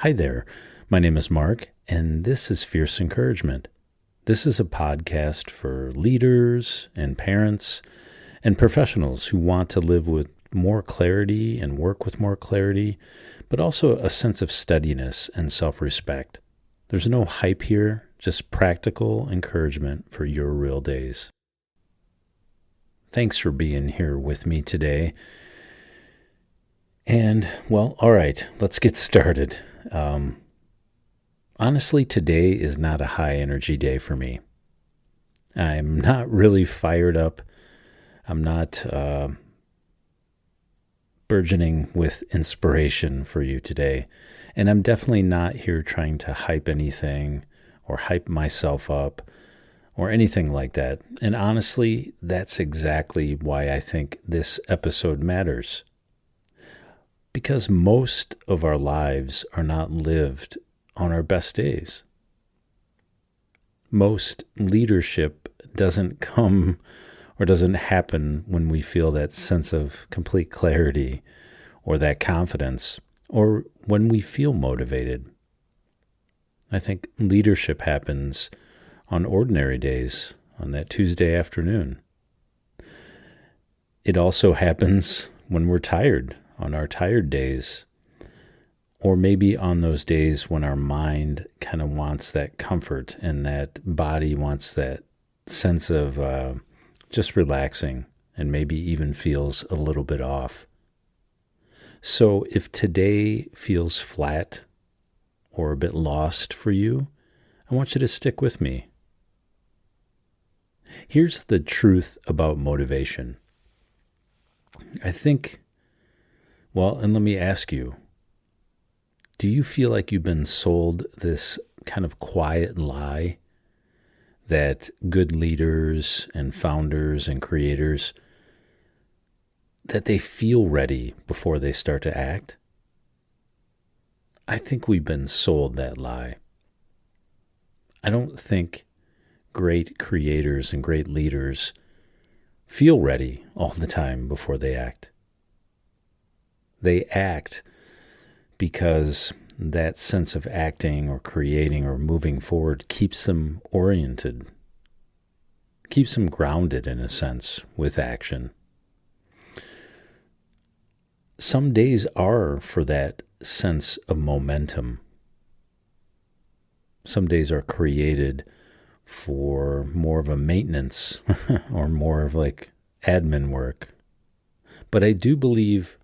Hi there. My name is Mark, and this is Fierce Encouragement. This is a podcast for leaders and parents and professionals who want to live with more clarity and work with more clarity, but also a sense of steadiness and self-respect. There's no hype here, just practical encouragement for your real days. Thanks for being here with me today. And, well, all right, let's get started. Honestly, today is not a high energy day for me. I'm not really fired up. I'm not burgeoning with inspiration for you today. And I'm definitely not here trying to hype anything or hype myself up or anything like that. And honestly, that's exactly why I think this episode matters. Because most of our lives are not lived on our best days. Most leadership doesn't come or doesn't happen when we feel that sense of complete clarity or that confidence or when we feel motivated. I think leadership happens on ordinary days, on that Tuesday afternoon. It also happens when we're tired, on our tired days, or maybe on those days when our mind kind of wants that comfort and that body wants that sense of just relaxing and maybe even feels a little bit off. So if today feels flat or a bit lost for you, I want you to stick with me. Here's the truth about motivation. I think, and let me ask you, do you feel like you've been sold this kind of quiet lie that good leaders and founders and creators, that they feel ready before they start to act? I think we've been sold that lie. I don't think great creators and great leaders feel ready all the time before they act. They act because that sense of acting or creating or moving forward keeps them oriented, keeps them grounded in a sense with action. Some days are for that sense of momentum. Some days are created for more of a maintenance or more of like admin work. But I do believe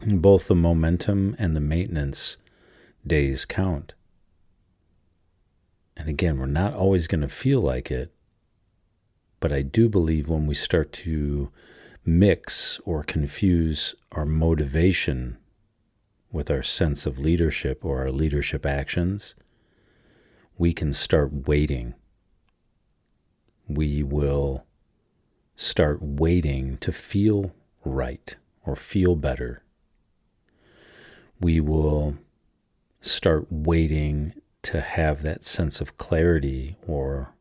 both the momentum and the maintenance days count. And again, we're not always going to feel like it, but I do believe when we start to mix or confuse our motivation with our sense of leadership or our leadership actions, we can start waiting. We will start waiting to feel right or feel better. We will start waiting to have that sense of clarity or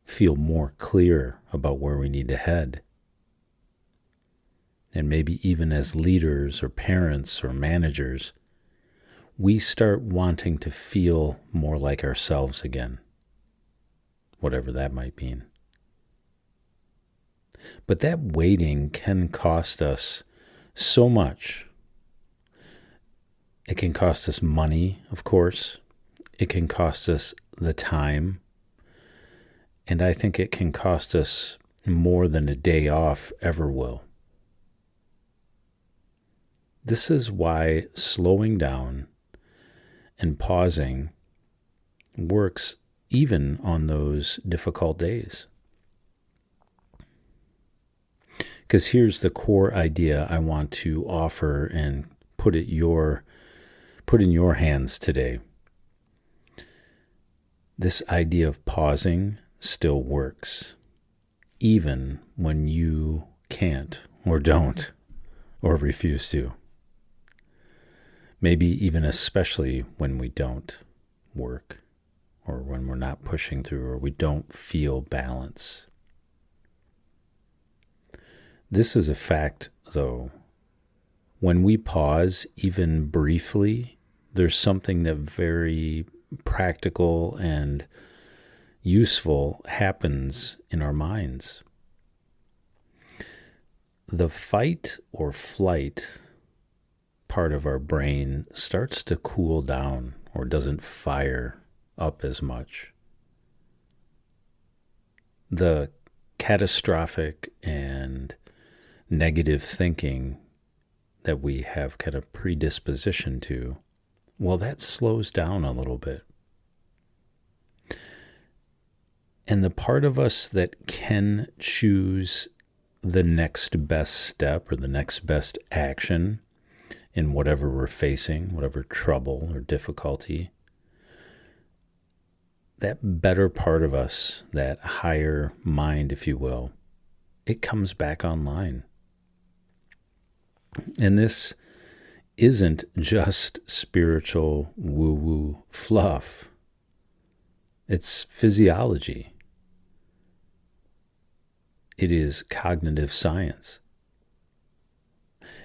feel more clear about where we need to head. And maybe even as leaders or parents or managers, we start wanting to feel more like ourselves again, whatever that might mean. But that waiting can cost us so much. It can cost us money, of course. It can cost us the time. And I think it can cost us more than a day off ever will. This is why slowing down and pausing works even on those difficult days. Because here's the core idea I want to offer and put in your hands today. This idea of pausing still works, even when you can't or don't or refuse to. Maybe even especially when we don't work or when we're not pushing through or we don't feel balance. This is a fact, though. When we pause, even briefly, there's something that very practical and useful happens in our minds. The fight or flight part of our brain starts to cool down or doesn't fire up as much. The catastrophic and negative thinking that we have kind of predisposition to, well, that slows down a little bit. And the part of us that can choose the next best step or the next best action in whatever we're facing, whatever trouble or difficulty, that better part of us, that higher mind, if you will, it comes back online. And this isn't just spiritual woo-woo fluff. It's physiology. It is cognitive science.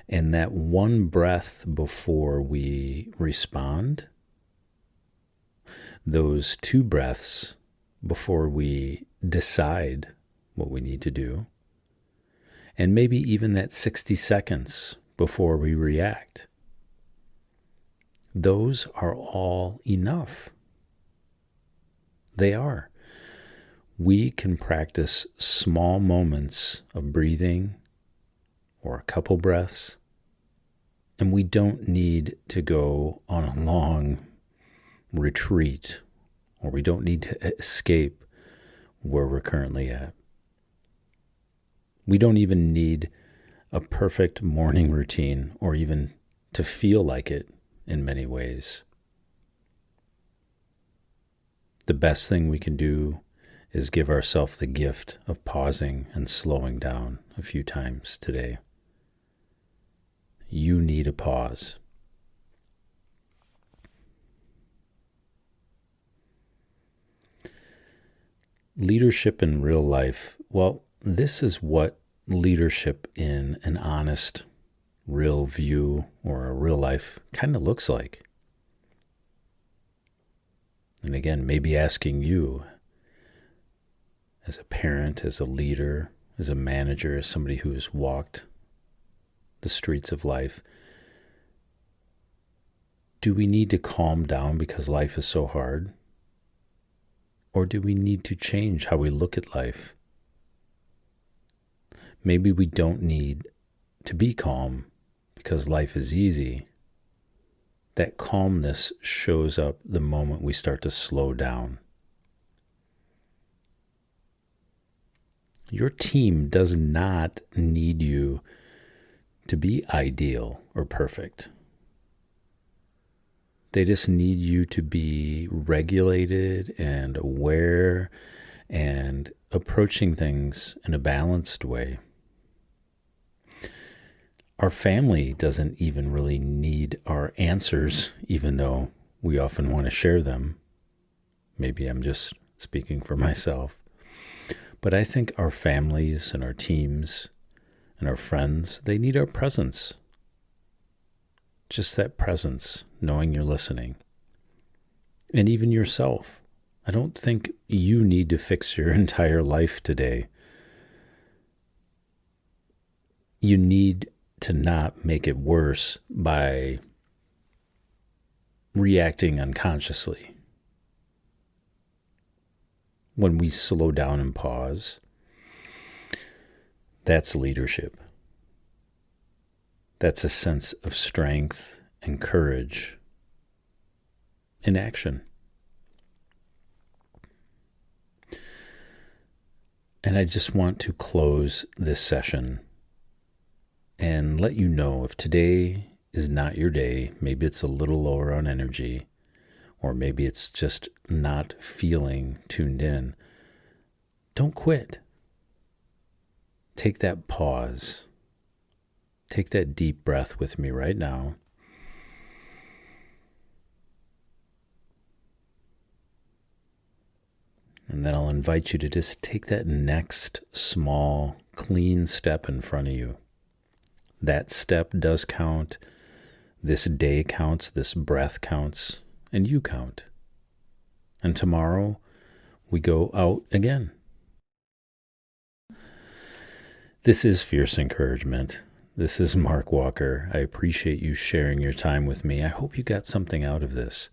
And that one breath before we respond, those two breaths before we decide what we need to do, and maybe even that 60 seconds before we react, those are all enough. They are. We can practice small moments of breathing or a couple breaths, and we don't need to go on a long retreat, or we don't need to escape where we're currently at. We don't even need a perfect morning routine or even to feel like it in many ways. The best thing we can do is give ourselves the gift of pausing and slowing down a few times today. You need a pause. Leadership in real life, well, this is what leadership in an honest, real view or a real life kind of looks like. And again, maybe asking you, as a parent, as a leader, as a manager, as somebody who has walked the streets of life, do we need to calm down because life is so hard? Or do we need to change how we look at life? Maybe we don't need to be calm because life is easy. That calmness shows up the moment we start to slow down. Your team does not need you to be ideal or perfect. They just need you to be regulated and aware and approaching things in a balanced way. Our family doesn't even really need our answers, even though we often want to share them. Maybe I'm just speaking for myself. But I think our families and our teams and our friends, they need our presence. Just that presence, knowing you're listening. And even yourself. I don't think you need to fix your entire life today. You need to not make it worse by reacting unconsciously. When we slow down and pause, that's leadership. That's a sense of strength and courage in action. And I just want to close this session and let you know if today is not your day, maybe it's a little lower on energy, or maybe it's just not feeling tuned in, don't quit. Take that pause. Take that deep breath with me right now. And then I'll invite you to just take that next small, clean step in front of you. That step does count. This day counts, this breath counts, and you count. And tomorrow we go out again. This is Fierce Encouragement. This is Mark Walker. I appreciate you sharing your time with me. I hope you got something out of this.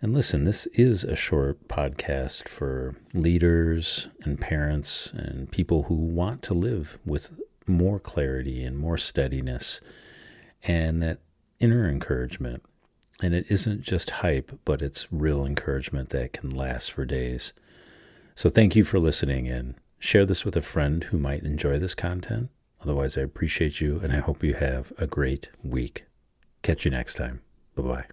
And listen, this is a short podcast for leaders and parents and people who want to live with more clarity and more steadiness and that inner encouragement. And it isn't just hype, but it's real encouragement that can last for days. So thank you for listening, and share this with a friend who might enjoy this content. Otherwise, I appreciate you, and I hope you have a great week. Catch you next time. Bye-bye.